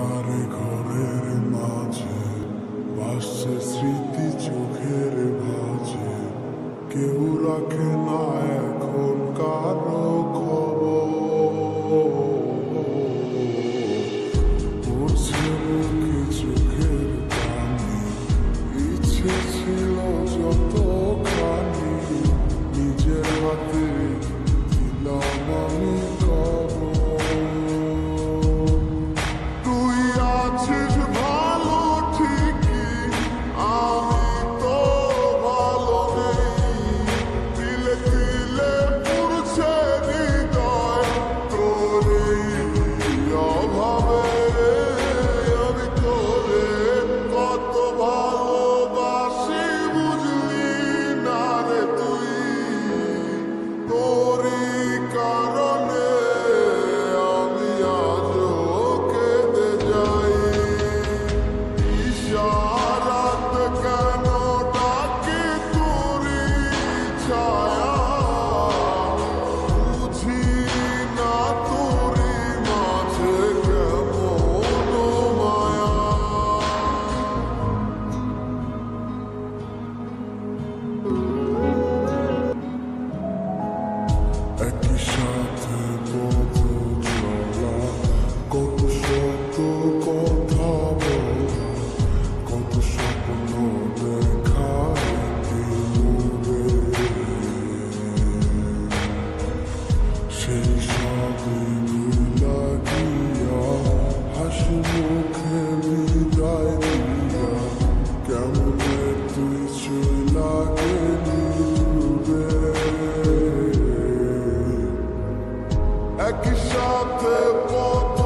অন্ধকারে ঘরের মাঝে ভাসছে স্মৃতি চোখের ভাঁজে। কেউ রাখে না এখন কারো খবর। পড়ছে বুকে চোখের পানি, ইচ্ছে ছিল যতখানি নিজের হাতে দিলাম আমি খবর। তুই আছিস ভালো ঠিকই, আমি তো ভালো নেই। তিলে তিলে পুড়ছে হৃদয় তোর এই অভাবে। আমি তোরে কত ভালোবাসি বুঝলি না রে তুই। তোরই কারণে আমি আজও কেঁদে যাই। ইশারাতে কেন ডাকি তোরই ছায়া, বুঝি না তোরই মাঝে কেমন মায়া। একই সাথে কত চলা, কত শত কথা বলা, কত স্বপ্ন দেখা ইতিমধ্যে। সেই সবই ভুলা গিয়া হাসি মুখে বিদায় দিয়া কেমনে তুই চলা গেলি দূরে। একই সাথে পথ